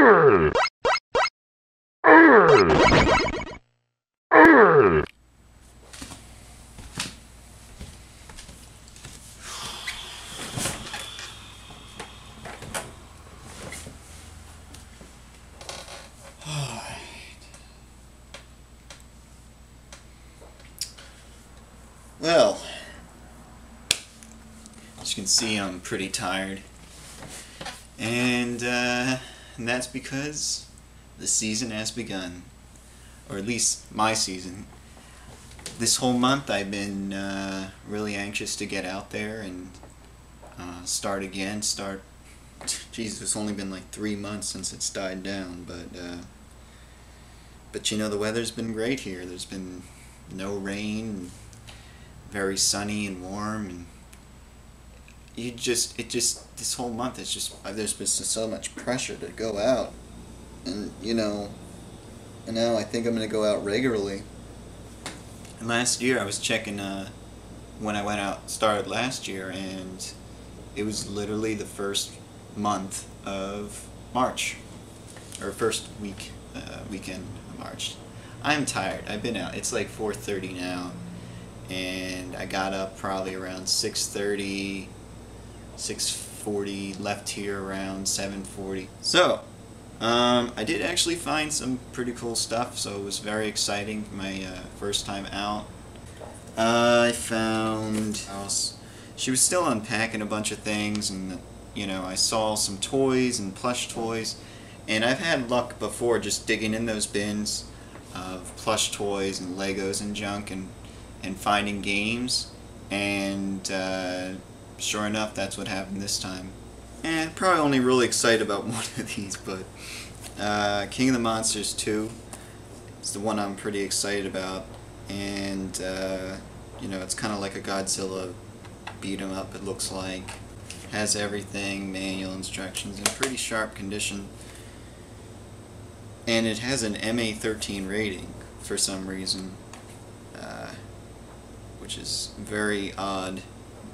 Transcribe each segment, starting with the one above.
Well, as you can see, I'm pretty tired, and that's because the season has begun, or at least my season. This whole month I've been really anxious to get out there and start again. Geez, it's only been like 3 months since it's died down, but you know, the weather's been great here. There's been no rain, very sunny and warm, and this whole month it's just, there's been so much pressure to go out, and you know, and now I think I'm gonna go out regularly. And last year I was checking when I went out, started last year, and it was literally the first month of March, or first weekend of March. I'm tired. I've been out. It's like 4:30 now, and I got up probably around 6:30, 6:40, left here around 7:40. So I did actually find some pretty cool stuff, so it was very exciting. My first time out. I found she was still unpacking a bunch of things, and you know, I saw some toys and plush toys, and I've had luck before just digging in those bins of plush toys and Legos and junk, and finding games, and sure enough, that's what happened this time. And probably only really excited about one of these, but King of the Monsters 2 is the one I'm pretty excited about, and you know, it's kind of like a Godzilla beat 'em up. It looks like, has everything, manual instructions, in pretty sharp condition, and it has an MA13 rating for some reason, which is very odd.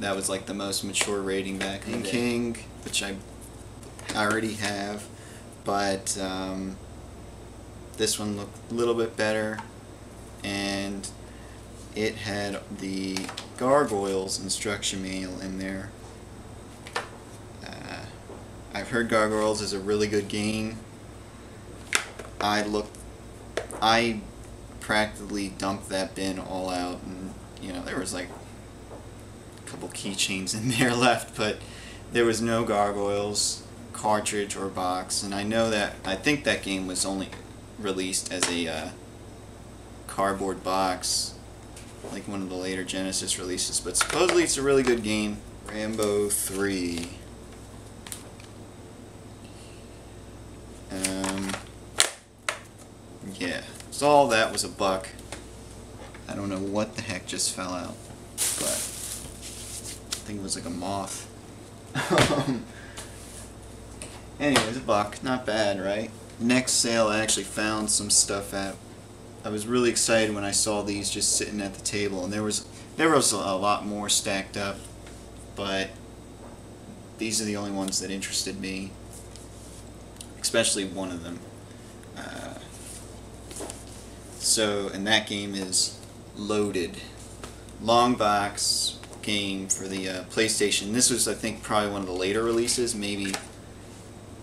That was like the most mature rating back in King, which I already have, but this one looked a little bit better, and it had the Gargoyles instruction manual in there. I've heard Gargoyles is a really good game. I practically dumped that bin all out, and you know, there was like a couple keychains in there left, but there was no Gargoyles cartridge or box, and I think that game was only released as a cardboard box, like one of the later Genesis releases, but supposedly it's a really good game. Rambo 3. Yeah, so all that was $1. I don't know what the heck just fell out, but I think it was like a moth. Anyways, $1, not bad, right? Next sale I actually found some stuff at. I was really excited when I saw these just sitting at the table, and there was a lot more stacked up, but these are the only ones that interested me, especially one of them. And that game is Loaded. Long box game for the PlayStation. This was, I think, probably one of the later releases. Maybe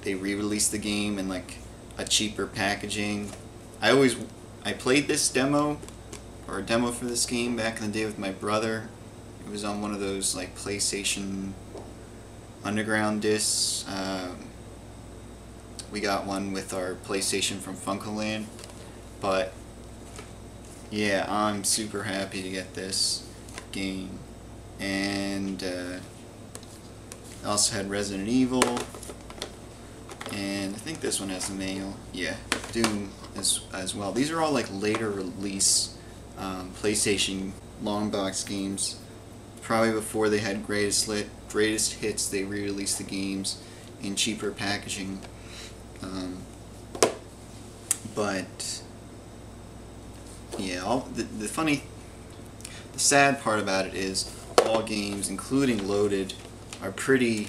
they re-released the game in like a cheaper packaging. I played this demo, or a demo for this game, back in the day with my brother. It was on one of those like PlayStation Underground discs. We got one with our PlayStation from Funkoland, but yeah, I'm super happy to get this game. And I also had Resident Evil, and I think this one has the manual. Yeah, Doom as well. These are all like later release PlayStation long box games. Probably before they had greatest hits, they re-released the games in cheaper packaging. But yeah, the sad part about it is all games, including Loaded, are pretty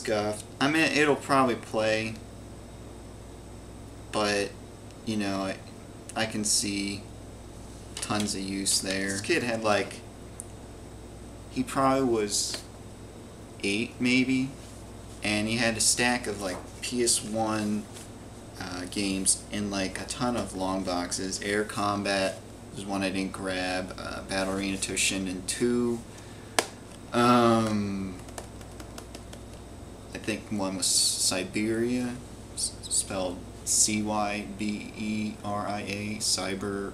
scuffed. I mean, it'll probably play, but, you know, I can see tons of use there. This kid had like, he probably was 8 maybe, and he had a stack of like PS1 games in like a ton of long boxes. Air Combat was one I didn't grab, Battle Arena Toshinden 2, I think one was Siberia, spelled C-Y-B-E-R-I-A, Siberia.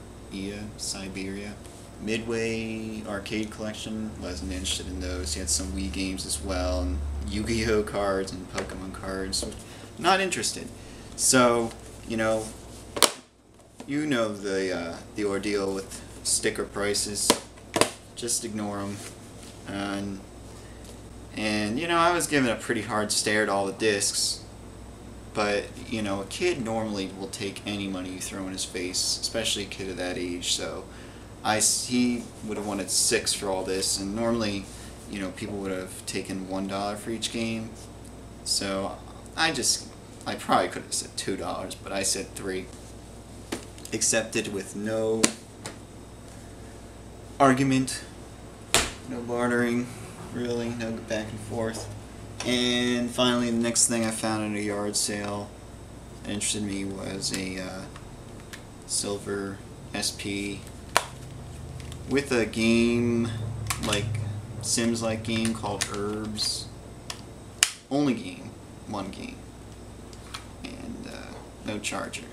Midway Arcade Collection, wasn't interested in those. He had some Wii games as well, and Yu-Gi-Oh cards and Pokemon cards. Not interested. So, you know the ordeal with sticker prices. Just ignore them. And you know, I was given a pretty hard stare at all the discs. But, you know, a kid normally will take any money you throw in his face, especially a kid of that age, so he would have wanted 6 for all this, and normally, you know, people would have taken $1 for each game, so I probably could have said $2, but I said 3. Accepted with no argument, no bartering, really, no back and forth. And finally, the next thing I found at a yard sale that interested me was a silver SP with a game, like Sims-like game called Herbs. Only game, one game, and no charger.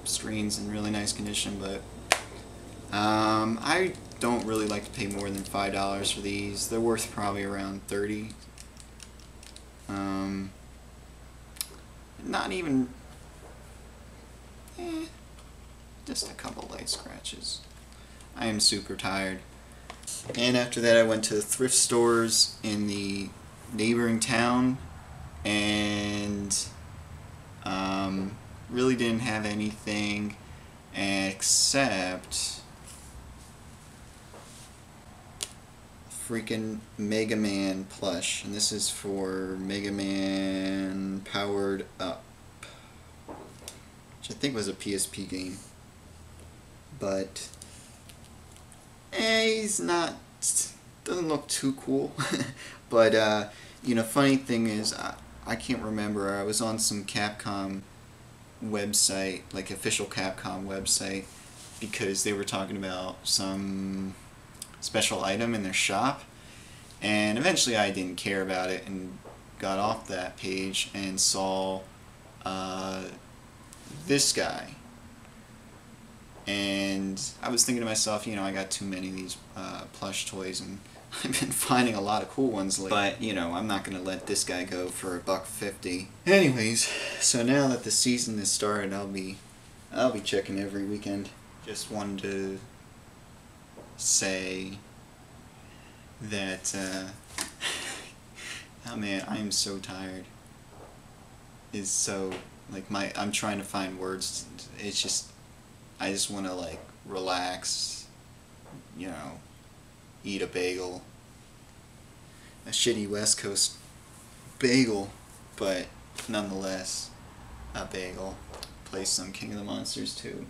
Screen's in really nice condition, but I don't really like to pay more than $5 for these. They're worth probably around $30. Not even, just a couple light scratches. I am super tired. And after that I went to the thrift stores in the neighboring town, and really didn't have anything except freaking Mega Man plush, and this is for Mega Man Powered Up, which I think was a PSP game, but he's not, doesn't look too cool. But you know, funny thing is, I can't remember, I was on some Capcom website, like official Capcom website, because they were talking about some special item in their shop, and eventually I didn't care about it and got off that page and saw this guy, and I was thinking to myself, you know, I got too many of these plush toys, and I've been finding a lot of cool ones lately, but you know, I'm not gonna let this guy go for $1.50. Anyways, so now that the season has started, I'll be checking every weekend. Just wanted to say that oh man, I am so tired. It's so, like, I'm trying to find words. It's just, I just want to like relax, you know, eat a bagel, a shitty West Coast bagel, but nonetheless a bagel. Play some King of the Monsters too.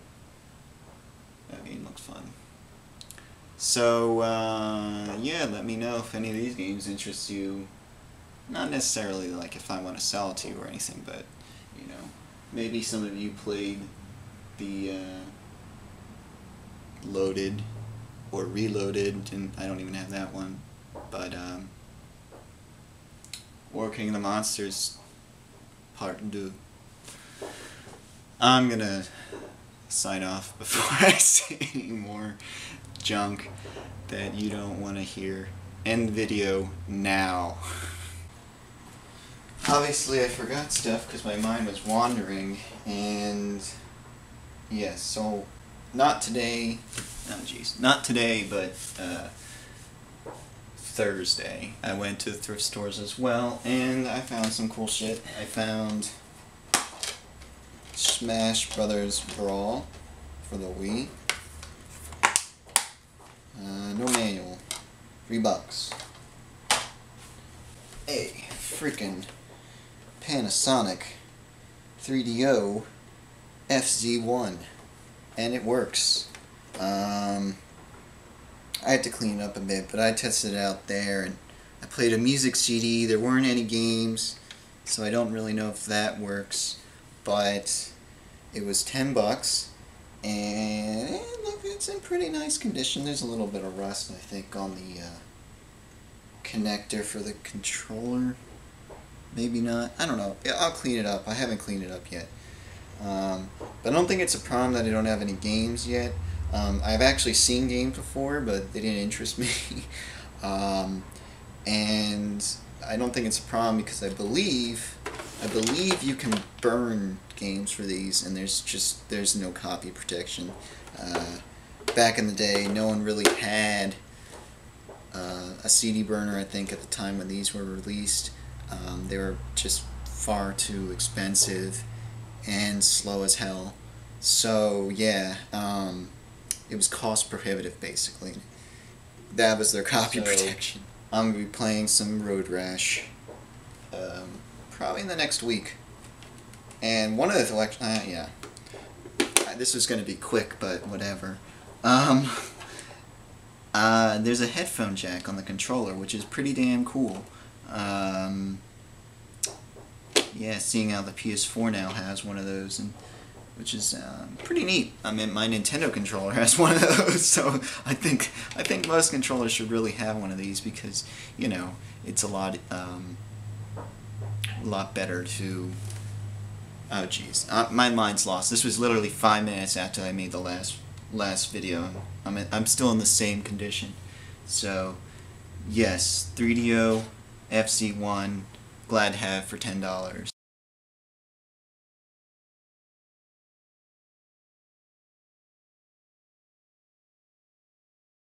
That game looks fun. So, yeah, let me know if any of these games interest you. Not necessarily like if I want to sell it to you or anything, but, you know, maybe some of you played the Loaded or Reloaded, and I don't even have that one, but, or King of the Monsters Part 2. I'm gonna sign off before I say any more junk that you don't want to hear. End video now. Obviously I forgot stuff because my mind was wandering, and yes, so not today, not today, but Thursday I went to the thrift stores as well, and I found some cool shit. I found Smash Brothers Brawl for the Wii. No manual. $3. a freaking Panasonic 3DO FZ1, and it works. I had to clean it up a bit, but I tested it out there, and I played a music CD. There weren't any games, so I don't really know if that works, but it was $10, and look, it's in pretty nice condition. There's a little bit of rust, I think, on the connector for the controller. Maybe not. I don't know. I'll clean it up. I haven't cleaned it up yet. But I don't think it's a problem that I don't have any games yet. I've actually seen games before, but they didn't interest me. And I don't think it's a problem because I believe you can burn games for these, and there's no copy protection. Back in the day, no one really had a CD burner, I think, at the time when these were released. They were just far too expensive and slow as hell. So yeah, it was cost prohibitive basically. That was their copy protection. I'm going to be playing some Road Rash probably in the next week. And one of the yeah, this was going to be quick, but whatever. There's a headphone jack on the controller, which is pretty damn cool. Yeah, seeing how the PS4 now has one of those, and which is pretty neat. I mean, my Nintendo controller has one of those, so I think most controllers should really have one of these because, you know, it's a lot better to. Oh jeez, my mind's lost. This was literally 5 minutes after I made the last video. I'm still in the same condition. So, yes, 3DO FZ1, glad to have for $10.